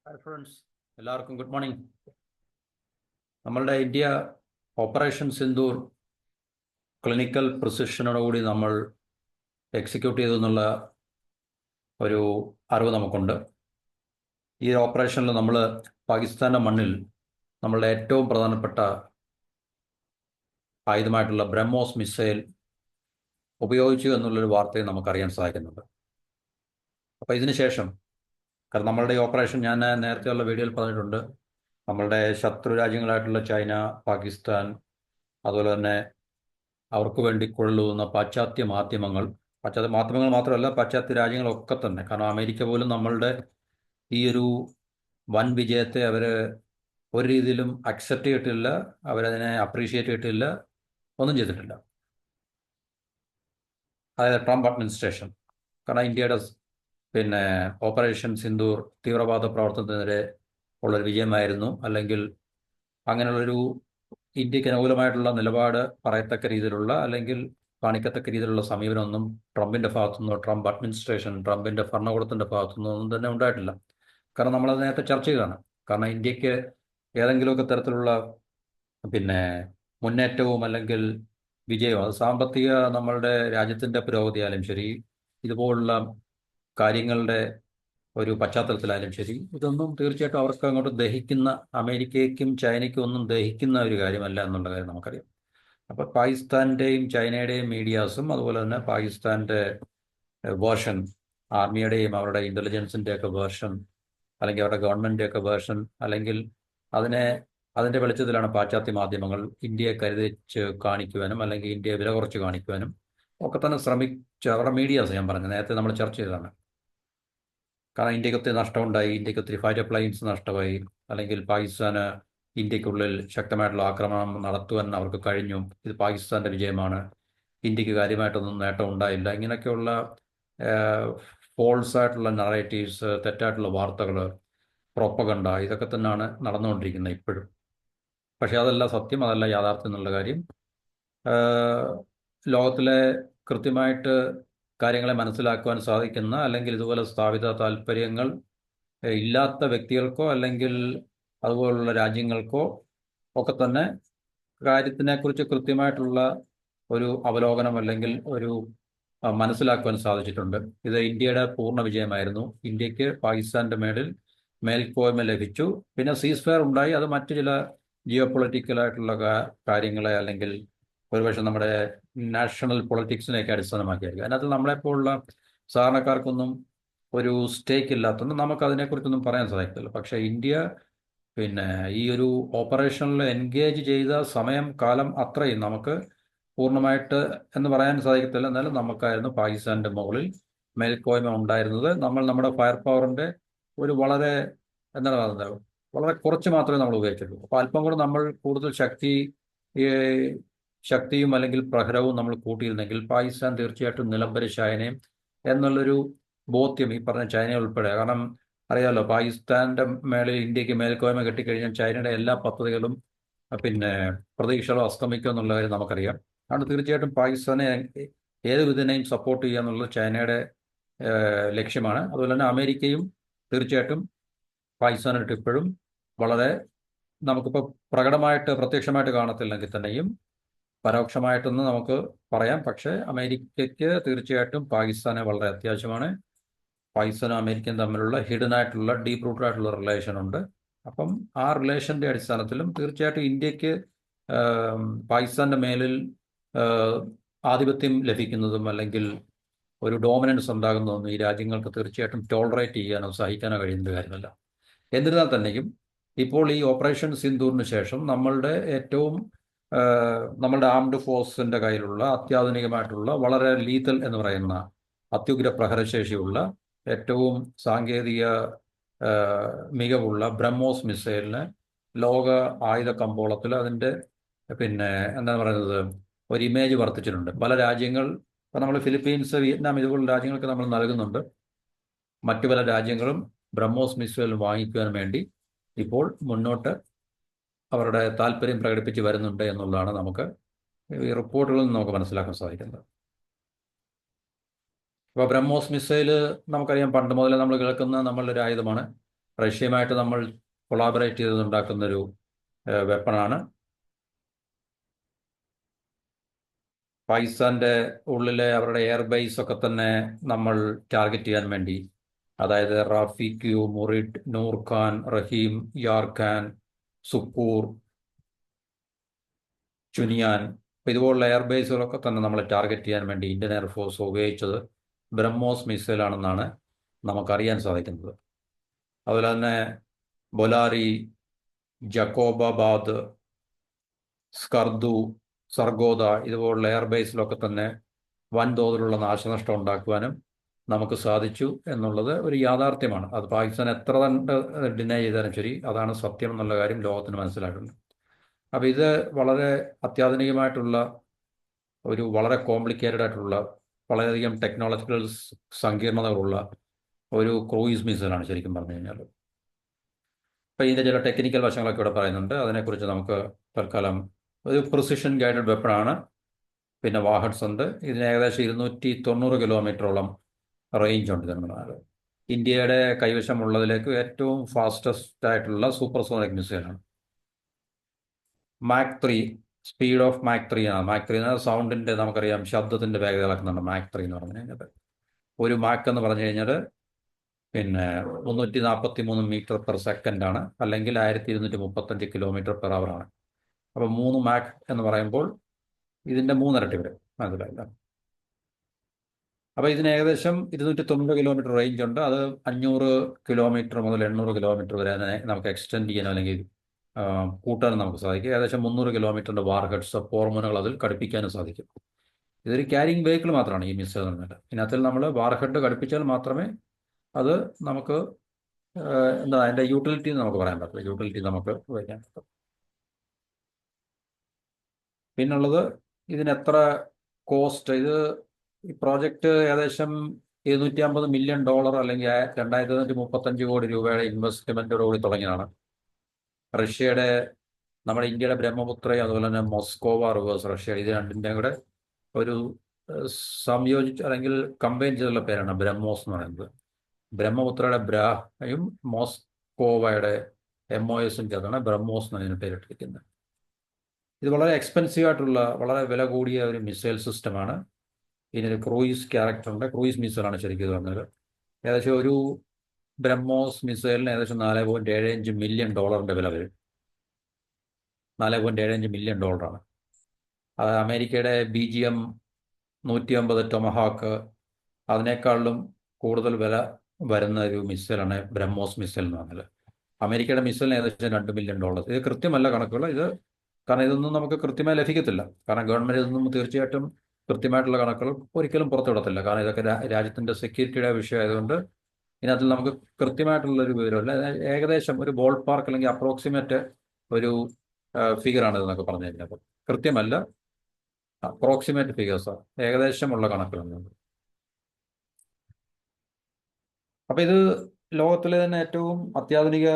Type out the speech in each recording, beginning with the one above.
Hi friends, എല്ലാവർക്കും good morning. നമ്മളുടെ India operation Sindoor clinical പ്രിസിഷനോടുകൂടി നമ്മൾ എക്സിക്യൂട്ട് ചെയ്തു എന്നുള്ള ഒരു അറിവ് നമുക്കുണ്ട്. ഈ ഓപ്പറേഷനിൽ നമ്മൾ പാകിസ്ഥാൻ്റെ മണ്ണിൽ നമ്മളുടെ ഏറ്റവും പ്രധാനപ്പെട്ട ആയുധമായിട്ടുള്ള ബ്രഹ്മോസ് മിസൈൽ ഉപയോഗിച്ചു എന്നുള്ളൊരു വാർത്തയും നമുക്കറിയാൻ സാധിക്കുന്നുണ്ട്. അപ്പോൾ ഇതിന് ശേഷം, കാരണം നമ്മളുടെ ഈ ഓപ്പറേഷൻ ഞാൻ നേരത്തെയുള്ള വീഡിയോയിൽ പറഞ്ഞിട്ടുണ്ട്, നമ്മളുടെ ശത്രു രാജ്യങ്ങളായിട്ടുള്ള ചൈന, പാകിസ്ഥാൻ, അതുപോലെ തന്നെ അവർക്ക് വേണ്ടി കൊള്ളുന്ന പാശ്ചാത്യ മാധ്യമങ്ങൾ മാത്രമല്ല, പാശ്ചാത്യ രാജ്യങ്ങളൊക്കെ തന്നെ, കാരണം അമേരിക്ക പോലും നമ്മളുടെ ഈ ഒരു വൻ വിജയത്തെ അവർ ഒരു രീതിയിലും അക്സെപ്റ്റ് ചെയ്തിട്ടില്ല, അവരതിനെ അപ്രീഷിയേറ്റ് ചെയ്തിട്ടില്ല, ഒന്നും ചെയ്തിട്ടില്ല. അതായത് ട്രംപ് അഡ്മിനിസ്ട്രേഷൻ. കാരണം ഇന്ത്യയുടെ ഓപ്പറേഷൻ സിന്ദൂർ തീവ്രവാദ പ്രവർത്തനത്തിനെതിരെ ഉള്ളൊരു വിജയമായിരുന്നു, അല്ലെങ്കിൽ അങ്ങനെയുള്ളൊരു ഇന്ത്യക്ക് അനുകൂലമായിട്ടുള്ള നിലപാട് പറയത്തക്ക രീതിയിലുള്ള അല്ലെങ്കിൽ കാണിക്കത്തക്ക രീതിയിലുള്ള സമീപനമൊന്നും ട്രംപിൻ്റെ ഭാഗത്തുനിന്നോ, ട്രംപ് അഡ്മിനിസ്ട്രേഷൻ, ട്രംപിൻ്റെ ഭരണകൂടത്തിൻ്റെ ഭാഗത്തുനിന്നോ ഒന്നും തന്നെ ഉണ്ടായിട്ടില്ല. കാരണം നമ്മളത് നേരത്തെ ചർച്ച ചെയ്തതാണ്. കാരണം ഇന്ത്യക്ക് ഏതെങ്കിലുമൊക്കെ തരത്തിലുള്ള മുന്നേറ്റവും അല്ലെങ്കിൽ വിജയവും, അത് സാമ്പത്തിക നമ്മളുടെ രാജ്യത്തിൻ്റെ പുരോഗതിയായാലും ശരി, ഇതുപോലുള്ള കാര്യങ്ങളുടെ ഒരു പശ്ചാത്തലത്തിലായാലും ശരി, ഇതൊന്നും തീർച്ചയായിട്ടും അവർക്ക് അങ്ങോട്ട് ദഹിക്കുന്ന, അമേരിക്കയ്ക്കും ചൈനയ്ക്കും ഒന്നും ദഹിക്കുന്ന ഒരു കാര്യമല്ല എന്നുള്ള കാര്യം നമുക്കറിയാം. അപ്പോൾ പാകിസ്ഥാൻ്റെയും ചൈനയുടെയും മീഡിയാസും, അതുപോലെ തന്നെ പാകിസ്ഥാൻ്റെ വേർഷൻ, ആർമിയുടെയും അവരുടെ ഇൻ്റലിജൻസിൻ്റെയൊക്കെ വേർഷൻ, അല്ലെങ്കിൽ അവരുടെ ഗവൺമെൻറ്റിൻ്റെയൊക്കെ വേർഷൻ, അല്ലെങ്കിൽ അതിൻ്റെ വെളിച്ചത്തിലാണ് പാശ്ചാത്യ മാധ്യമങ്ങൾ ഇന്ത്യയെ കരുതിച്ച് കാണിക്കുവാനും അല്ലെങ്കിൽ ഇന്ത്യയെ വില കുറച്ച് കാണിക്കുവാനും ഒക്കെ തന്നെ ശ്രമിച്ച അവരുടെ മീഡിയാസ്, ഞാൻ പറഞ്ഞു നേരത്തെ നമ്മൾ ചർച്ച ചെയ്തതാണ്. കാരണം ഇന്ത്യക്ക് ഒത്തിരി നഷ്ടമുണ്ടായി, ഇന്ത്യക്ക് ഒത്തിരി ഫൈറ്റർ പ്ലെയിൻസ് നഷ്ടമായി, അല്ലെങ്കിൽ പാകിസ്ഥാന് ഇന്ത്യക്കുള്ളിൽ ശക്തമായിട്ടുള്ള ആക്രമണം നടത്തുവാൻ അവർക്ക് കഴിഞ്ഞു, ഇത് പാകിസ്ഥാൻ്റെ വിജയമാണ്, ഇന്ത്യക്ക് കാര്യമായിട്ടൊന്നും നേട്ടം ഉണ്ടായില്ല, ഇങ്ങനെയൊക്കെയുള്ള ഫോൾസ് ആയിട്ടുള്ള നറേറ്റീവ്സ്, തെറ്റായിട്ടുള്ള വാർത്തകൾ, പ്രൊപ്പഗണ്ട, ഇതൊക്കെ തന്നെയാണ് നടന്നുകൊണ്ടിരിക്കുന്നത് ഇപ്പോഴും. പക്ഷേ അതല്ല സത്യം, അതല്ല യാഥാർത്ഥ്യം എന്നുള്ള കാര്യം ലോകത്തിലെ കൃത്യമായിട്ട് കാര്യങ്ങളെ മനസ്സിലാക്കുവാൻ സാധിക്കുന്ന, അല്ലെങ്കിൽ ഇതുപോലെ സ്ഥാപിത താല്പര്യങ്ങൾ ഇല്ലാത്ത വ്യക്തികൾക്കോ അല്ലെങ്കിൽ അതുപോലുള്ള രാജ്യങ്ങൾക്കോ ഒക്കെ തന്നെ കാര്യത്തിനെക്കുറിച്ച് കൃത്യമായിട്ടുള്ള ഒരു അവലോകനം അല്ലെങ്കിൽ ഒരു മനസ്സിലാക്കുവാൻ സാധിച്ചിട്ടുണ്ട്. ഇത് ഇന്ത്യയുടെ പൂർണ്ണ വിജയമായിരുന്നു. ഇന്ത്യക്ക് പാകിസ്ഥാന്റെ മേൽക്കോയ്മ ലഭിച്ചു. പിന്നെ സീസ് ഫയർ ഉണ്ടായി. അത് മറ്റു ചില ജിയോ പൊളിറ്റിക്കലായിട്ടുള്ള കാര്യങ്ങളെ, അല്ലെങ്കിൽ ഒരുപക്ഷെ നമ്മുടെ നാഷണൽ പൊളിറ്റിക്സിനെയൊക്കെ അടിസ്ഥാനമാക്കിയായിരിക്കും. അതിനകത്ത് നമ്മളെപ്പോലുള്ള സാധാരണക്കാർക്കൊന്നും ഒരു സ്റ്റേക്ക് ഇല്ലാത്തതുകൊണ്ട് നമുക്ക് അതിനെക്കുറിച്ചൊന്നും പറയാൻ സാധിക്കില്ല. പക്ഷേ ഇന്ത്യ ഈ ഒരു ഓപ്പറേഷനിൽ എൻഗേജ് ചെയ്ത സമയം, കാലം അത്രയും നമുക്ക് പൂർണ്ണമായിട്ട് എന്ന് പറയാൻ സാധിക്കത്തില്ല. എന്നാലും നമുക്കായിരുന്നു പാകിസ്ഥാൻ്റെ മുകളിൽ മേൽക്കോയ്മ ഉണ്ടായിരുന്നത്. നമ്മൾ നമ്മുടെ ഫയർ പവറിൻ്റെ ഒരു വളരെ എന്താണ് പറയുന്നത്, വളരെ കുറച്ച് മാത്രമേ നമ്മൾ ഉപയോഗിച്ചിട്ടുള്ളൂ. അപ്പോൾ അല്പം കൂടെ നമ്മൾ കൂടുതൽ ശക്തിയും അല്ലെങ്കിൽ പ്രഹരവും നമ്മൾ കൂട്ടിയിരുന്നെങ്കിൽ പാകിസ്ഥാൻ തീർച്ചയായിട്ടും നിലംപരിശായനയും എന്നുള്ളൊരു ബോധ്യം ഈ പറഞ്ഞ ചൈന ഉൾപ്പെടെ, കാരണം അറിയാമല്ലോ, പാകിസ്ഥാന്റെ മേളിൽ ഇന്ത്യക്ക് മേൽക്കോയ്മ കിട്ടിക്കഴിഞ്ഞാൽ ചൈനയുടെ എല്ലാ പദ്ധതികളും പ്രതീക്ഷകളും അസ്തമിക്കും എന്നുള്ള കാര്യം നമുക്കറിയാം. അതുകൊണ്ട് തീർച്ചയായിട്ടും പാകിസ്ഥാനെ ഏത് വിധേനയും സപ്പോർട്ട് ചെയ്യുക എന്നുള്ളത് ചൈനയുടെ ലക്ഷ്യമാണ്. അതുപോലെ തന്നെ അമേരിക്കയും തീർച്ചയായിട്ടും പാകിസ്ഥാനായിട്ട് ഇപ്പോഴും വളരെ, നമുക്കിപ്പോൾ പ്രത്യക്ഷമായിട്ട് കാണത്തില്ലെങ്കിൽ തന്നെയും പരോക്ഷമായിട്ടൊന്ന് നമുക്ക് പറയാം. പക്ഷേ അമേരിക്കയ്ക്ക് തീർച്ചയായിട്ടും പാകിസ്ഥാനെ വളരെ അത്യാവശ്യമാണ്. പാകിസ്ഥാനും അമേരിക്കയും തമ്മിലുള്ള ഹിഡൻ ആയിട്ടുള്ള, ഡീപ്പ് റൂട്ടഡ് ആയിട്ടുള്ള റിലേഷൻ ഉണ്ട്. അപ്പം ആ റിലേഷൻ്റെ അടിസ്ഥാനത്തിലും തീർച്ചയായിട്ടും ഇന്ത്യക്ക് പാകിസ്ഥാന്റെ മേലിൽ ആധിപത്യം ലഭിക്കുന്നതും അല്ലെങ്കിൽ ഒരു ഡോമിനൻസ് ഉണ്ടാകുന്നതൊന്നും ഈ രാജ്യങ്ങൾക്ക് തീർച്ചയായിട്ടും ടോളറേറ്റ് ചെയ്യാനോ സഹിക്കാനോ കഴിയുന്ന കാര്യമല്ല. എന്നിരുന്നാൽ തന്നെയും ഇപ്പോൾ ഈ ഓപ്പറേഷൻ സിന്ദൂറിന് ശേഷം നമ്മളുടെ ആംഡ് ഫോഴ്സിൻ്റെ കയ്യിലുള്ള അത്യാധുനികമായിട്ടുള്ള, വളരെ ലീതൽ എന്ന് പറയുന്ന, അത്യുഗ്ര പ്രഹരശേഷിയുള്ള, ഏറ്റവും സാങ്കേതിക മികവുള്ള ബ്രഹ്മോസ് മിസൈലിന് ലോക ആയുധ കമ്പോളത്തിൽ അതിൻ്റെ എന്താണ് പറയുന്നത്, ഒരു ഇമേജ് വർദ്ധിച്ചിട്ടുണ്ട്. പല രാജ്യങ്ങൾ, ഇപ്പം നമ്മൾ ഫിലിപ്പീൻസ്, വിയറ്റ്നാം, ഇതുപോലുള്ള രാജ്യങ്ങൾക്ക് നമ്മൾ നൽകുന്നുണ്ട്. മറ്റു പല രാജ്യങ്ങളും ബ്രഹ്മോസ് മിസൈൽ വാങ്ങിക്കുവാൻ വേണ്ടി ഇപ്പോൾ മുന്നോട്ട് അവരുടെ താല്പര്യം പ്രകടിപ്പിച്ച് വരുന്നുണ്ട് എന്നുള്ളതാണ് നമുക്ക് ഈ റിപ്പോർട്ടുകളിൽ നിന്ന് നമുക്ക് മനസ്സിലാക്കാൻ സാധിക്കുന്നത്. ഇപ്പോൾ ബ്രഹ്മോസ് മിസൈൽ നമുക്കറിയാം, പണ്ട് മുതലേ നമ്മൾ കേൾക്കുന്ന നമ്മളുടെ ഒരു ആയുധമാണ്. റഷ്യയുമായിട്ട് നമ്മൾ കൊളാബറേറ്റ് ചെയ്തുണ്ടാക്കുന്നൊരു വെപ്പണാണ്. പാകിസ്ഥാന്റെ ഉള്ളിലെ അവരുടെ എയർബേസ് ഒക്കെ തന്നെ നമ്മൾ ടാർഗറ്റ് ചെയ്യാൻ വേണ്ടി, അതായത് റാഫിക്യു, മുറിഡ്, നൂർഖാൻ, റഹീം, യാർഖാൻ, സുക്കൂർ, ചുനിയാൻ, ഇതുപോലുള്ള എയർബേസുകളൊക്കെ തന്നെ നമ്മൾ ടാർഗറ്റ് ചെയ്യാൻ വേണ്ടി ഇന്ത്യൻ എയർഫോഴ്സ് ഉപയോഗിച്ചത് ബ്രഹ്മോസ് മിസൈലാണെന്നാണ് നമുക്കറിയാൻ സാധിക്കുന്നത്. അതുപോലെ തന്നെ ബൊലാരി, ജക്കോബാബാദ്, സ്കർദു, സർഗോദ ഇതുപോലുള്ള എയർബേസിലൊക്കെ തന്നെ വൻതോതിലുള്ള നാശനഷ്ടം ഉണ്ടാക്കുവാനും നമുക്ക് സാധിച്ചു എന്നുള്ളത് ഒരു യാഥാർത്ഥ്യമാണ്. അത് പാകിസ്ഥാൻ എത്ര തന്നെ ഡിനൈ ചെയ്താലും ശരി, അതാണ് സത്യം എന്നുള്ള കാര്യം ലോകത്തിന് മനസ്സിലാക്കുന്നുണ്ട്. അപ്പോൾ ഇത് വളരെ അത്യാധുനികമായിട്ടുള്ള വളരെ കോംപ്ലിക്കേറ്റഡ് ആയിട്ടുള്ള വളരെയധികം ടെക്നോളജിക്കൽ സങ്കീർണതകളുള്ള ഒരു ക്രൂയിസ് മിസൈലാണ് ശരിക്കും പറഞ്ഞു കഴിഞ്ഞാൽ. അപ്പോൾ ഇതിൻ്റെ ചില ടെക്നിക്കൽ വശങ്ങളൊക്കെ ഇവിടെ പറയുന്നുണ്ട്. അതിനെക്കുറിച്ച് നമുക്ക് തൽക്കാലം, ഒരു പ്രിസിഷൻ ഗൈഡഡ് വെപ്പണാണ്. പിന്നെ വാഹഡ്സ് ഉണ്ട്. ഇതിന് ഏകദേശം 290 കിലോമീറ്ററോളം റേഞ്ച് ഉണ്ട് ഇതിന്. ഇന്ത്യയുടെ കൈവശമുള്ളതിലേക്ക് ഏറ്റവും ഫാസ്റ്റസ്റ്റ് ആയിട്ടുള്ള സൂപ്പർസോണിക് മിസൈലാണ്. മാക് 3, സ്പീഡ് ഓഫ് മാക് 3 ആണ്. മാക് 3 എന്ന സൗണ്ടിൻ്റെ, നമുക്കറിയാം ശബ്ദത്തിൻ്റെ വേഗത ഇളക്കുന്നുണ്ട് മാക് 3 എന്ന് പറഞ്ഞു കഴിഞ്ഞാൽ. ഒരു മാക് എന്ന് പറഞ്ഞു കഴിഞ്ഞാൽ പിന്നെ 343 മീറ്റർ പെർ സെക്കൻഡ് ആണ്, അല്ലെങ്കിൽ 1235 കിലോമീറ്റർ പെർ അവർ ആണ്. അപ്പോൾ 3 മാക് എന്ന് പറയുമ്പോൾ ഇതിൻ്റെ 3 ഇരട്ടി വരും, മനസ്സിലായില്ല. അപ്പോൾ ഇതിന് ഏകദേശം 290 കിലോമീറ്റർ റേഞ്ച് ഉണ്ട്. അത് 500 കിലോമീറ്റർ മുതൽ 800 കിലോമീറ്റർ വരെ അതിനെ നമുക്ക് എക്സ്റ്റെൻഡ് ചെയ്യാനോ അല്ലെങ്കിൽ കൂട്ടാനും നമുക്ക് സാധിക്കും. ഏകദേശം 300 കിലോമീറ്ററിൻ്റെ വാർഹെഡ്സ്, പോർമുനകൾ അതിൽ ഘടിപ്പിക്കാനും സാധിക്കും. ഇതൊരു ക്യാരിങ് വെഹിക്കിൾ മാത്രമാണ് ഈ മിസൈൽ എന്ന് പറഞ്ഞാൽ. ഇതിനകത്തിൽ നമ്മൾ വാർഹെഡ് ഘടിപ്പിച്ചാൽ മാത്രമേ അത് നമുക്ക് എന്താ അതിൻ്റെ യൂട്ടിലിറ്റി നമുക്ക് പറയാൻ പറ്റില്ല. യൂട്ടിലിറ്റി നമുക്ക് ഉപയോഗിക്കാൻ പറ്റും. പിന്നുള്ളത് ഇതിന് എത്ര കോസ്റ്റ്. ഈ പ്രോജക്റ്റ് ഏകദേശം $250 മില്യൺ അല്ലെങ്കിൽ 2235 കോടി രൂപയുടെ ഇൻവെസ്റ്റ്മെൻറ്റോടുകൂടി തുടങ്ങിയതാണ്. റഷ്യയുടെ, നമ്മുടെ ഇന്ത്യയുടെ ബ്രഹ്മപുത്രയും അതുപോലെ തന്നെ മോസ്കോവ റിവേഴ്സ്, റഷ്യ, ഇത് രണ്ടിൻ്റെയും കൂടെ ഒരു സംയോജിച്ച് അല്ലെങ്കിൽ കമ്പൈൻ ചെയ്തുള്ള പേരാണ് ബ്രഹ്മോസ് എന്ന് പറയുന്നത്. ബ്രഹ്മപുത്രയുടെ ബ്രായും മോസ്കോവയുടെ MOSും ചേർത്താണ് ബ്രഹ്മോസ് എന്നതിന് പേരിട്ടിരിക്കുന്നത്. ഇത് വളരെ എക്സ്പെൻസീവ് ആയിട്ടുള്ള, വളരെ വില കൂടിയ ഒരു മിസൈൽ സിസ്റ്റമാണ്. ഇതിനൊരു ക്രൂയിസ് ക്യാരക്ടറുണ്ട്. ക്രൂയിസ് മിസൈലാണ് ശരിക്കും ഇത് പറഞ്ഞത്. ഏകദേശം ഒരു ബ്രഹ്മോസ് മിസൈലിന് ഏകദേശം $4.75 മില്യൺ വില വരും. $4.75 മില്യൺ ആണ്. അത് അമേരിക്കയുടെ BGM 150 ടൊമഹാക്ക് അതിനേക്കാളിലും കൂടുതൽ വില വരുന്ന ഒരു മിസൈലാണ് ബ്രഹ്മോസ് മിസൈൽ എന്ന് പറഞ്ഞത്. അമേരിക്കയുടെ മിസൈലിന് ഏകദേശം $2 മില്യൺ. ഇത് കൃത്യമല്ല കണക്കുകൾ, കാരണം ഇതൊന്നും നമുക്ക് കൃത്യമായി ലഭിക്കത്തില്ല. കാരണം ഗവൺമെൻറ് ഇതൊന്നും തീർച്ചയായിട്ടും കൃത്യമായിട്ടുള്ള കണക്കുകൾ ഒരിക്കലും പുറത്തുവിടത്തില്ല. കാരണം ഇതൊക്കെ രാജ്യത്തിൻ്റെ സെക്യൂരിറ്റിയുടെ വിഷയമായതുകൊണ്ട് ഇതിനകത്ത് നമുക്ക് കൃത്യമായിട്ടുള്ളൊരു വിവരമില്ല. ഏകദേശം ഒരു ബോൾ പാർക്ക് അല്ലെങ്കിൽ അപ്രോക്സിമേറ്റ് ഒരു ഫിഗറാണ് ഇതെന്നൊക്കെ പറഞ്ഞു കഴിഞ്ഞാൽ. കൃത്യമല്ല, അപ്രോക്സിമേറ്റ് ഫിഗേഴ്സാണ്, ഏകദേശമുള്ള കണക്കുകളുണ്ട്. അപ്പോൾ ഇത് ലോകത്തിലെ തന്നെ ഏറ്റവും അത്യാധുനിക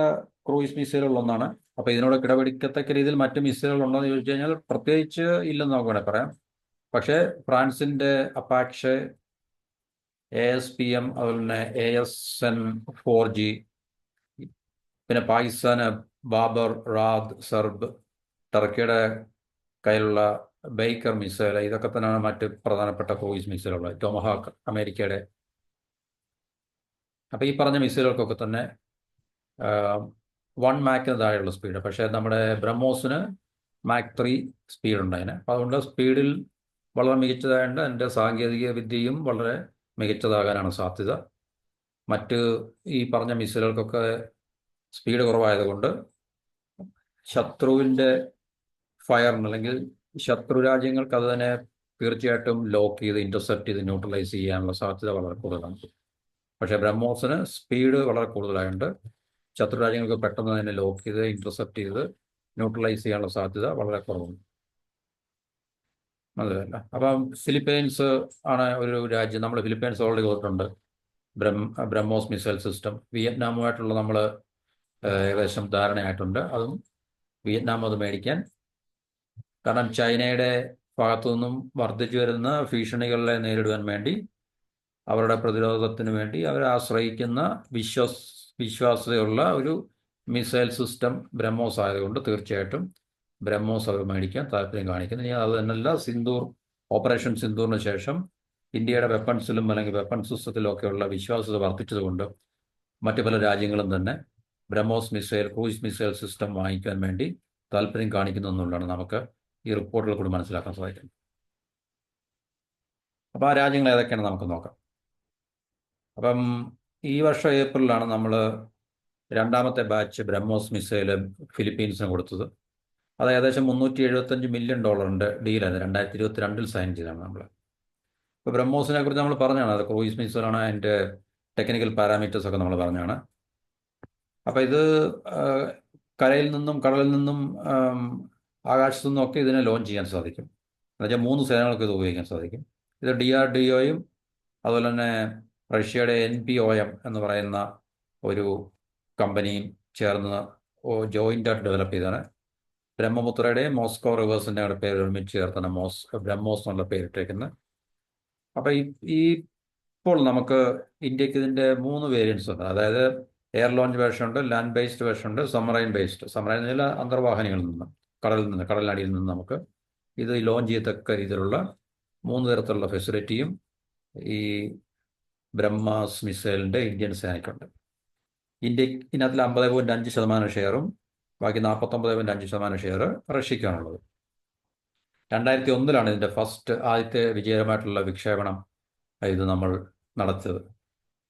ക്രൂയിസ് മിസൈലുകളൊന്നാണ്. അപ്പോൾ ഇതിനോട് കിടപിടിക്കത്തക്ക രീതിയിൽ മറ്റ് മിസൈലുകൾ ഉണ്ടോ എന്ന് ചോദിച്ചു കഴിഞ്ഞാൽ പ്രത്യേകിച്ച് ഇല്ലെന്ന് നമുക്ക് വേണേൽ പറയാം. പക്ഷേ ഫ്രാൻസിൻ്റെ അപ്പാക്ഷെ, ASPM, അതുപോലെ തന്നെ ASN-4G, പിന്നെ പാകിസ്ഥാന് ബാബർ, റാദ്, സർബ്, ടർക്കിയുടെ കയ്യിലുള്ള ബൈക്കർ മിസൈൽ, ഇതൊക്കെ തന്നെയാണ് മറ്റ് പ്രധാനപ്പെട്ട ക്രൂയിസ് മിസൈലുകൾ. ടൊമഹാക്ക് അമേരിക്കയുടെ. അപ്പോൾ ഈ പറഞ്ഞ മിസൈലുകൾക്കൊക്കെ തന്നെ 1 മാക്കിന് താഴെയുള്ള സ്പീഡ്. പക്ഷേ നമ്മുടെ ബ്രഹ്മോസിന് മാക് 3 സ്പീഡുണ്ട് അതിന്. അപ്പോൾ അതുകൊണ്ട് സ്പീഡിൽ വളരെ മികച്ചതായതുകൊണ്ട് അതിൻ്റെ സാങ്കേതിക വിദ്യയും വളരെ മികച്ചതാകാനാണ് സാധ്യത. മറ്റ് ഈ പറഞ്ഞ മിസൈലുകൾക്കൊക്കെ സ്പീഡ് കുറവായതുകൊണ്ട് ശത്രുവിൻ്റെ ഫയറിന് അല്ലെങ്കിൽ ശത്രു രാജ്യങ്ങൾക്ക് അത് തന്നെ തീർച്ചയായിട്ടും ലോക്ക് ചെയ്ത് ഇൻ്റർസെപ്റ്റ് ചെയ്ത് ന്യൂട്രലൈസ് ചെയ്യാനുള്ള സാധ്യത വളരെ കൂടുതലാണ്. പക്ഷേ ബ്രഹ്മോസിന് സ്പീഡ് വളരെ കൂടുതലായതുകൊണ്ട് ശത്രു രാജ്യങ്ങൾക്ക് പെട്ടെന്ന് തന്നെ ലോക്ക് ചെയ്ത് ഇൻ്റർസെപ്റ്റ് ചെയ്ത് ന്യൂട്രലൈസ് ചെയ്യാനുള്ള സാധ്യത വളരെ കുറവുണ്ട്. അതല്ല. അപ്പം ഫിലിപ്പൈൻസ് ആണ് ഒരു രാജ്യം. നമ്മൾ ഫിലിപ്പൈൻസ് ഓൾറെഡി കൊടുത്തിട്ടുണ്ട് ബ്രഹ്മോസ് മിസൈൽ സിസ്റ്റം. വിയറ്റ്നാമുമായിട്ടുള്ള നമ്മൾ ഏകദേശം ധാരണയായിട്ടുണ്ട്. അതും വിയറ്റ്നാം അത് മേടിക്കാൻ, കാരണം ചൈനയുടെ ഭാഗത്തു നിന്നും വർദ്ധിച്ചു വരുന്ന ഭീഷണികളെ നേരിടുവാൻ വേണ്ടി, അവരുടെ പ്രതിരോധത്തിന് വേണ്ടി അവർ ആശ്രയിക്കുന്ന വിശ്വാസ്യതയുള്ള ഒരു മിസൈൽ സിസ്റ്റം ബ്രഹ്മോസ് ആയതുകൊണ്ട് തീർച്ചയായിട്ടും ബ്രഹ്മോസ് അവർ മേടിക്കാൻ താല്പര്യം കാണിക്കുന്നു. ഇനി അത് തന്നെയല്ല, ഓപ്പറേഷൻ സിന്ദൂറിന് ശേഷം ഇന്ത്യയുടെ വെപ്പൺസിലും അല്ലെങ്കിൽ വെപ്പൺ സിസ്റ്റത്തിലും ഒക്കെയുള്ള വിശ്വാസ്യത വർദ്ധിച്ചതുകൊണ്ട് മറ്റു പല രാജ്യങ്ങളും തന്നെ ബ്രഹ്മോസ് ക്രൂയിസ് മിസൈൽ സിസ്റ്റം വാങ്ങിക്കാൻ വേണ്ടി താല്പര്യം കാണിക്കുന്നു എന്നുള്ളതാണ് നമുക്ക് ഈ റിപ്പോർട്ടുകൾ കൂടി മനസ്സിലാക്കാൻ സാധിക്കുന്നത്. അപ്പോൾ ആ രാജ്യങ്ങൾ ഏതൊക്കെയാണ് നമുക്ക് നോക്കാം. അപ്പം ഈ വർഷം ഏപ്രിലാണ് നമ്മൾ രണ്ടാമത്തെ ബാച്ച് ബ്രഹ്മോസ് മിസൈൽ ഫിലിപ്പീൻസിന് കൊടുത്തത്. അത് ഏകദേശം $375 മില്യൺ ഡീലാണ്. 2022 സൈൻ ചെയ്താണ് നമ്മൾ. ഇപ്പോൾ ബ്രഹ്മോസിനെ കുറിച്ച് നമ്മൾ പറഞ്ഞാണ്, അത് ക്രൂയിസ് മിസൈലാണ്, അതിൻ്റെ ടെക്നിക്കൽ പാരാമീറ്റേഴ്സ് ഒക്കെ നമ്മൾ പറഞ്ഞാണ്. അപ്പോൾ ഇത് കരയിൽ നിന്നും കടലിൽ നിന്നും ആകാശത്തു നിന്നും ഒക്കെ ഇതിനെ ലോഞ്ച് ചെയ്യാൻ സാധിക്കും. എന്നുവെച്ചാൽ 3 സേനകൾക്ക് ഇത് ഉപയോഗിക്കാൻ സാധിക്കും. ഇത് DRDOയും അതുപോലെ തന്നെ റഷ്യയുടെ NPOM എന്ന് പറയുന്ന ഒരു കമ്പനിയും ചേർന്ന് ജോയിൻ്റായിട്ട് ഡെവലപ്പ് ചെയ്താണ്. ബ്രഹ്മപുത്രയുടെയും മോസ്കോ റിവേഴ്സിൻ്റെ പേര് ഒരുമിച്ച് ചേർത്താണ് ബ്രഹ്മോസ് എന്നുള്ള പേരിട്ടേക്കുന്നത്. അപ്പോൾ ഇപ്പോൾ നമുക്ക് ഇന്ത്യക്ക് ഇതിൻ്റെ 3 വേരിയൻസ് ഉണ്ട്. അതായത് എയർ ലോഞ്ച് വേർഷൻ ഉണ്ട്, ലാൻഡ് ബേസ്ഡ് വേർഷൻ ഉണ്ട്, സബ്മറൈൻ ബേസ്ഡ്. സബ്മറൈൻ ചില അന്തർവാഹിനികളിൽ നിന്ന് കടലിനടിയിൽ നിന്ന് നമുക്ക് ഇത് ലോഞ്ച് ചെയ്യത്തക്ക രീതിയിലുള്ള 3 തരത്തിലുള്ള ഫെസിലിറ്റിയും ഈ ബ്രഹ്മാസ് മിസൈലിൻ്റെ ഇന്ത്യൻ സേനയ്ക്കുണ്ട്. ഇതിനകത്തിൽ 50.5% ഷെയറും ബാക്കി 49.5% ഷെയർ റഷ്യക്കാണുള്ളത്. 2001 ഇതിൻ്റെ ആദ്യത്തെ വിജയകരമായിട്ടുള്ള വിക്ഷേപണം ഇത് നമ്മൾ നടത്തിയത്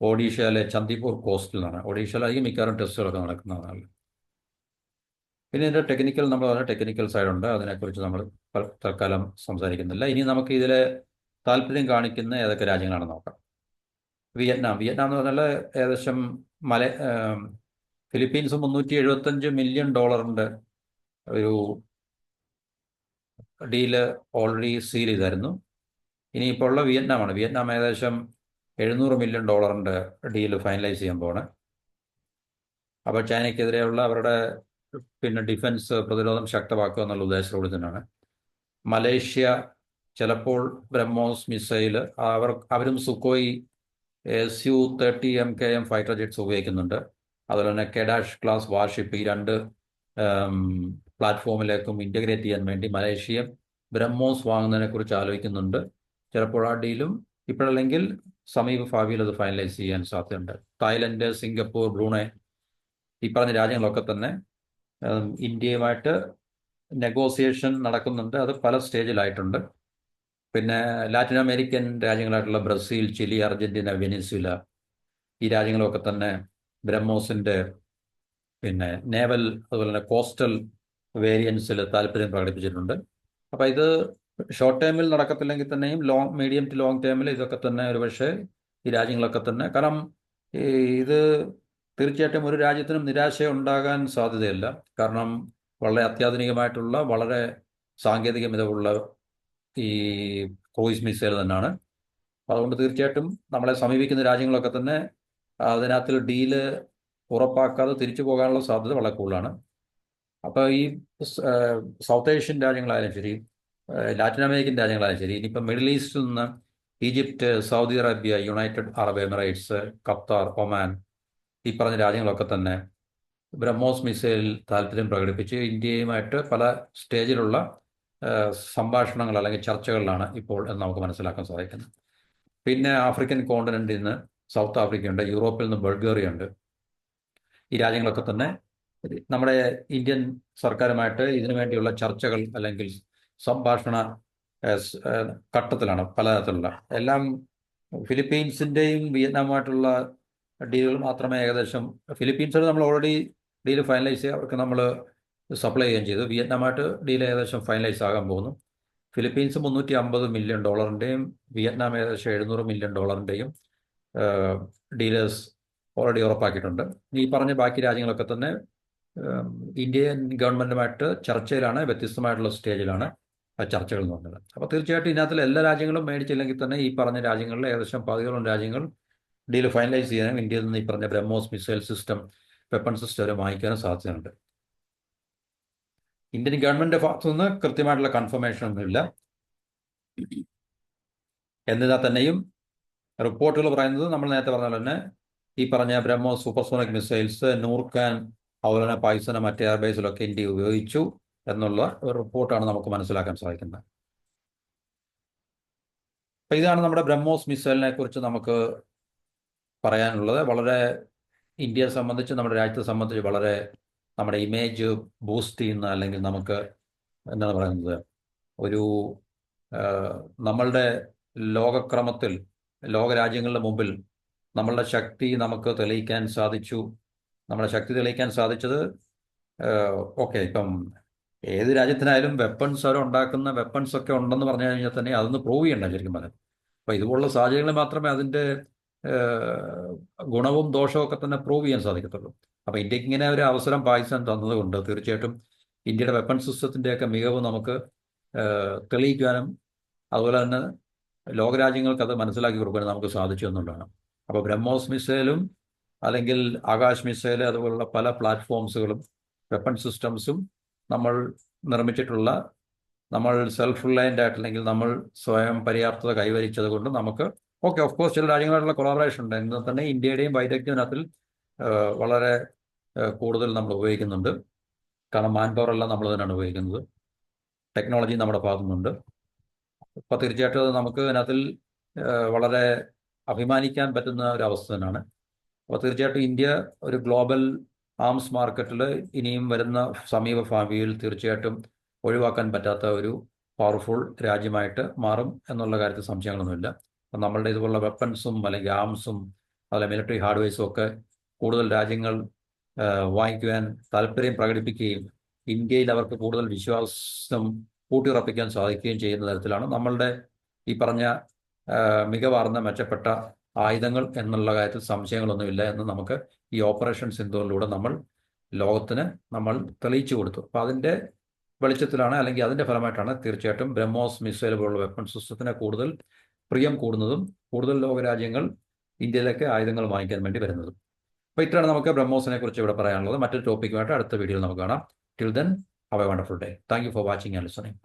ഒഡീഷയിലെ ചന്ദിപൂർ കോസ്റ്റിൽ നിന്നാണ്. ഒഡീഷയിലായിരിക്കും മിക്കവാറും ടെസ്റ്റുകളൊക്കെ നടക്കുന്നതാണ്. പിന്നെ ഇതിൻ്റെ ടെക്നിക്കൽ സൈഡുണ്ട്, അതിനെക്കുറിച്ച് നമ്മൾ തൽക്കാലം സംസാരിക്കുന്നില്ല. ഇനി നമുക്ക് ഇതിൽ താല്പര്യം കാണിക്കുന്ന ഏതൊക്കെ രാജ്യങ്ങളാണെന്ന് നോക്കാം. വിയറ്റ്നാം എന്ന് പറഞ്ഞാൽ ഏകദേശം ഫിലിപ്പീൻസ് $375 മില്യൺ ഒരു ഡീല് ഓൾറെഡി സീൽ ചെയ്തായിരുന്നു. ഇനിയിപ്പോൾ ഉള്ള വിയറ്റ്നാമാണ്. വിയറ്റ്നാം ഏകദേശം $700 മില്യൺ ഡീല് ഫൈനലൈസ് ചെയ്യാൻ പോവാണ്. അപ്പോൾ ചൈനയ്ക്കെതിരെയുള്ള അവരുടെ ഡിഫൻസ് പ്രതിരോധം ശക്തമാക്കുക എന്നുള്ള ഉദ്ദേശത്തോടെ തന്നെയാണ്. മലേഷ്യ ചിലപ്പോൾ ബ്രഹ്മോസ് മിസൈൽ അവരും Sukhoi Su-30 MKM fighter jets ഉപയോഗിക്കുന്നുണ്ട്. അതുപോലെ തന്നെ കെഡാഷ് ക്ലാസ് വാർഷിപ്പ് ഈ 2 പ്ലാറ്റ്ഫോമിലേക്കും ഇൻ്റഗ്രേറ്റ് ചെയ്യാൻ വേണ്ടി മലേഷ്യ ബ്രഹ്മോസ് വാങ്ങുന്നതിനെക്കുറിച്ച് ആലോചിക്കുന്നുണ്ട്. ചിലപ്പോൾ ആ ഡീലും ഇപ്പോഴല്ലെങ്കിൽ സമീപ ഭാവിയിൽ അത് ഫൈനലൈസ് ചെയ്യാൻ സാധ്യതയുണ്ട്. തായ്ലൻഡ്, സിംഗപ്പൂർ, ബ്രൂണൈ ഈ പറഞ്ഞ രാജ്യങ്ങളൊക്കെ തന്നെ ഇന്ത്യയുമായിട്ട് നെഗോസിയേഷൻ നടക്കുന്നുണ്ട്. അത് പല സ്റ്റേജിലായിട്ടുണ്ട്. പിന്നെ ലാറ്റിൻ അമേരിക്കൻ രാജ്യങ്ങളായിട്ടുള്ള ബ്രസീൽ, ചിലി, അർജന്റീന, വെനിസ്വേല ഈ രാജ്യങ്ങളൊക്കെ തന്നെ ബ്രഹ്മോസിൻ്റെ നേവൽ അതുപോലെ തന്നെ കോസ്റ്റൽ വേരിയൻസിൽ താല്പര്യം പ്രകടിപ്പിച്ചിട്ടുണ്ട്. അപ്പോൾ ഇത് ഷോർട്ട് ടൈമിൽ നടക്കത്തില്ലെങ്കിൽ തന്നെയും മീഡിയം ടു ലോങ് ടൈമിൽ ഇതൊക്കെ തന്നെ ഒരുപക്ഷെ ഈ രാജ്യങ്ങളൊക്കെ തന്നെ, കാരണം ഇത് തീർച്ചയായിട്ടും ഒരു രാജ്യത്തിനും നിരാശ ഉണ്ടാകാൻ സാധ്യതയില്ല. കാരണം വളരെ അത്യാധുനികമായിട്ടുള്ള വളരെ സാങ്കേതിക മികവുള്ള ഈ ക്രൂയിസ് മിസൈൽ തന്നെയാണ്. അതുകൊണ്ട് തീർച്ചയായിട്ടും നമ്മളെ സമീപിക്കുന്ന രാജ്യങ്ങളൊക്കെ തന്നെ അതിനകത്തിൽ ഡീല് ഉറപ്പാക്കാതെ തിരിച്ചു പോകാനുള്ള സാധ്യത വളരെ കൂടുതലാണ്. അപ്പോൾ ഈ സൗത്ത് ഏഷ്യൻ രാജ്യങ്ങളായാലും ശരി, ലാറ്റിൻ അമേരിക്കൻ രാജ്യങ്ങളായാലും ശരി, ഇനിയിപ്പോൾ മിഡിൽ ഈസ്റ്റിൽ നിന്ന് Egypt, Saudi Arabia, United Arab Emirates, Qatar, Oman ഈ പറഞ്ഞ രാജ്യങ്ങളൊക്കെ തന്നെ ബ്രഹ്മോസ് മിസൈലിൽ താല്പര്യം പ്രകടിപ്പിച്ച് ഇന്ത്യയുമായിട്ട് പല സ്റ്റേജിലുള്ള സംഭാഷണങ്ങൾ അല്ലെങ്കിൽ ചർച്ചകളിലാണ് ഇപ്പോൾ എന്ന് നമുക്ക് മനസ്സിലാക്കാൻ സാധിക്കുന്നത്. പിന്നെ ആഫ്രിക്കൻ കോണ്ടിനെന്റിൽ നിന്ന് സൗത്ത് ആഫ്രിക്കയുണ്ട്, യൂറോപ്പിൽ നിന്ന് ബൾഗേറിയ ഉണ്ട്. ഈ രാജ്യങ്ങളൊക്കെ തന്നെ നമ്മുടെ ഇന്ത്യൻ സർക്കാരുമായിട്ട് ഇതിനു വേണ്ടിയുള്ള ചർച്ചകൾ അല്ലെങ്കിൽ സംഭാഷണ ഘട്ടത്തിലാണ്. പലതരത്തിലുള്ള എല്ലാം ഫിലിപ്പീൻസിൻ്റെയും വിയറ്റ്നാമുമായിട്ടുള്ള ഡീലുകൾ മാത്രമേ ഏകദേശം ഫിലിപ്പീൻസിൽ നമ്മൾ ഓൾറെഡി ഡീൽ ഫൈനലൈസ് ചെയ്യുക, അവർക്ക് നമ്മൾ സപ്ലൈ ചെയ്യുകയും ചെയ്തു. വിയറ്റ്നാമായിട്ട് ഡീൽ ഏകദേശം ഫൈനലൈസ് ആകാൻ പോകുന്നു. ഫിലിപ്പീൻസ് $350 മില്യൺ വിയറ്റ്നാം ഏകദേശം $700 മില്യൺ ഡീലേഴ്സ് ഓൾറെഡി ഉറപ്പാക്കിയിട്ടുണ്ട്. ഈ പറഞ്ഞ ബാക്കി രാജ്യങ്ങളൊക്കെ തന്നെ ഇന്ത്യൻ ഗവൺമെൻറ്റുമായിട്ട് ചർച്ചയിലാണ്, വ്യത്യസ്തമായിട്ടുള്ള സ്റ്റേജിലാണ് ആ ചർച്ചകൾ എന്ന് പറഞ്ഞത്. അപ്പോൾ തീർച്ചയായിട്ടും ഇതിനകത്തുള്ള എല്ലാ രാജ്യങ്ങളും മേടിച്ചില്ലെങ്കിൽ തന്നെ ഈ പറഞ്ഞ രാജ്യങ്ങളിൽ ഏകദേശം 10 രാജ്യങ്ങൾ ഡീൽ ഫൈനലൈസ് ചെയ്യാനും ഇന്ത്യയിൽ നിന്ന് ഈ പറഞ്ഞ BrahMos missile system, weapon system വരെ വാങ്ങിക്കാനും സാധ്യതയുണ്ട്. ഇന്ത്യൻ ഗവൺമെൻറ്റിൻ്റെ ഭാഗത്തു നിന്ന് കൃത്യമായിട്ടുള്ള കൺഫർമേഷൻ ഒന്നുമില്ല. എന്നിരുന്നാൽ തന്നെയും റിപ്പോർട്ടുകൾ പറയുന്നത് നമ്മൾ നേരത്തെ പറഞ്ഞ പോലെ തന്നെ ഈ പറഞ്ഞ ബ്രഹ്മോസ് സൂപ്പർസോണിക് മിസൈൽസ് നൂർഖാൻ അതുപോലെ തന്നെ പാകിസ്ഥാനും മറ്റ് എയർബേസിലൊക്കെ ഇന്ത്യ ഉപയോഗിച്ചു എന്നുള്ള ഒരു റിപ്പോർട്ടാണ് നമുക്ക് മനസ്സിലാക്കാൻ സാധിക്കുന്നത്. അപ്പം ഇതാണ് നമ്മുടെ ബ്രഹ്മോസ് മിസൈലിനെ കുറിച്ച് നമുക്ക് പറയാനുള്ളത്. വളരെ ഇന്ത്യയെ സംബന്ധിച്ച്, നമ്മുടെ രാജ്യത്തെ സംബന്ധിച്ച് വളരെ നമ്മുടെ ഇമേജ് ബൂസ്റ്റ് ചെയ്യുന്ന, അല്ലെങ്കിൽ നമുക്ക് എന്താണ് പറയുന്നത്, ഒരു നമ്മളുടെ ലോകക്രമത്തിൽ ലോകരാജ്യങ്ങളുടെ മുമ്പിൽ നമ്മളുടെ ശക്തി നമുക്ക് തെളിയിക്കാൻ സാധിച്ചു. നമ്മുടെ ശക്തി തെളിയിക്കാൻ സാധിച്ചത് ഓക്കെ, ഇപ്പം ഏത് രാജ്യത്തിനായാലും വെപ്പൺസ് അവരുണ്ടാക്കുന്ന വെപ്പൺസ് ഒക്കെ ഉണ്ടെന്ന് പറഞ്ഞു കഴിഞ്ഞാൽ തന്നെ അതൊന്ന് പ്രൂവ് ചെയ്യണ്ട ശരിക്കും പറയാം. അപ്പം ഇതുപോലുള്ള സാഹചര്യങ്ങളിൽ മാത്രമേ അതിൻ്റെ ഗുണവും ദോഷവും ഒക്കെ തന്നെ പ്രൂവ് ചെയ്യാൻ സാധിക്കത്തുള്ളൂ. അപ്പം ഇന്ത്യക്ക് ഇങ്ങനെ ഒരു അവസരം പാകിസ്ഥാൻ തന്നതുകൊണ്ട് തീർച്ചയായിട്ടും ഇന്ത്യയുടെ വെപ്പൺ സിസ്റ്റത്തിൻ്റെയൊക്കെ മികവ് നമുക്ക് തെളിയിക്കാനും അതുപോലെ തന്നെ ലോകരാജ്യങ്ങൾക്ക് അത് മനസ്സിലാക്കി കൊടുക്കാനും നമുക്ക് സാധിച്ചു എന്നുള്ളതാണ്. അപ്പോൾ ബ്രഹ്മോസ് മിസൈലും അല്ലെങ്കിൽ ആകാശ് മിസൈൽ അതുപോലുള്ള പല പ്ലാറ്റ്ഫോംസുകളും വെപ്പൺ സിസ്റ്റംസും നമ്മൾ നിർമ്മിച്ചിട്ടുള്ള, നമ്മൾ സെൽഫ് റിലയൻ്റ് ആയിട്ട്, അല്ലെങ്കിൽ നമ്മൾ സ്വയം പര്യാപ്തത കൈവരിച്ചത് കൊണ്ട് നമുക്ക് ഓക്കെ, ഓഫ് കോഴ്സ് ചില രാജ്യങ്ങളായിട്ടുള്ള കൊളാബറേഷൻ ഉണ്ട്. എന്നാൽ തന്നെ ഇന്ത്യയുടെയും വൈദഗ്ധ്യത്തിനകത്തിൽ വളരെ കൂടുതൽ നമ്മൾ ഉപയോഗിക്കുന്നുണ്ട്. കാരണം മാൻ പവർ എല്ലാം നമ്മൾ തന്നെയാണ് ഉപയോഗിക്കുന്നത്, ടെക്നോളജി നമ്മുടെ ഭാഗത്തുനിന്നുണ്ട്. അപ്പോൾ തീർച്ചയായിട്ടും അത് നമുക്ക് അതിനകത്തിൽ വളരെ അഭിമാനിക്കാൻ പറ്റുന്ന ഒരു അവസ്ഥ തന്നെയാണ്. അപ്പോൾ തീർച്ചയായിട്ടും ഇന്ത്യ ഒരു ഗ്ലോബൽ ആംസ് മാർക്കറ്റിൽ ഇനിയും വരുന്ന സമീപ ഭാവിയിൽ തീർച്ചയായിട്ടും ഒഴിവാക്കാൻ പറ്റാത്ത ഒരു പവർഫുൾ രാജ്യമായിട്ട് മാറും എന്നുള്ള കാര്യത്തിൽ സംശയങ്ങളൊന്നുമില്ല. അപ്പം നമ്മളുടെ ഇതുപോലുള്ള വെപ്പൺസും അല്ലെങ്കിൽ ആംസും അതുപോലെ മിലിറ്ററി ഹാർഡ്വെയർസും ഒക്കെ കൂടുതൽ രാജ്യങ്ങൾ വാങ്ങിക്കുവാൻ താല്പര്യം പ്രകടിപ്പിക്കുകയും ഇന്ത്യയിൽ അവർക്ക് കൂടുതൽ വിശ്വാസം കൂട്ടിയുറപ്പിക്കാൻ സാധിക്കുകയും ചെയ്യുന്ന തരത്തിലാണ് നമ്മളുടെ ഈ പറഞ്ഞ മികവാർന്ന മെച്ചപ്പെട്ട ആയുധങ്ങൾ എന്നുള്ള കാര്യത്തിൽ സംശയങ്ങളൊന്നുമില്ല എന്ന് നമുക്ക് ഈ ഓപ്പറേഷൻ സിന്ദൂറിലൂടെ നമ്മൾ ലോകത്തിന് നമ്മൾ തെളിയിച്ചു കൊടുത്തു. അപ്പോൾ അതിൻ്റെ വെളിച്ചത്തിലാണ്, അല്ലെങ്കിൽ അതിൻ്റെ ഫലമായിട്ടാണ് തീർച്ചയായിട്ടും ബ്രഹ്മോസ് മിസൈൽ പോലുള്ള വെപ്പൺ സിസ്റ്റത്തിന് കൂടുതൽ പ്രിയം കൂടുന്നതും കൂടുതൽ ലോകരാജ്യങ്ങൾ ഇന്ത്യയിലേക്ക് ആയുധങ്ങൾ വാങ്ങിക്കാൻ വേണ്ടി വരുന്നതും. അപ്പോൾ ഇത്രയാണ് നമുക്ക് ബ്രഹ്മോസിനെ കുറിച്ച് ഇവിടെ പറയാനുള്ളത്. മറ്റൊരു ടോപ്പിക്കുമായിട്ട് അടുത്ത വീഡിയോയിൽ നമുക്ക് കാണാം. Till then have A wonderful day. Thank you for watching and listening.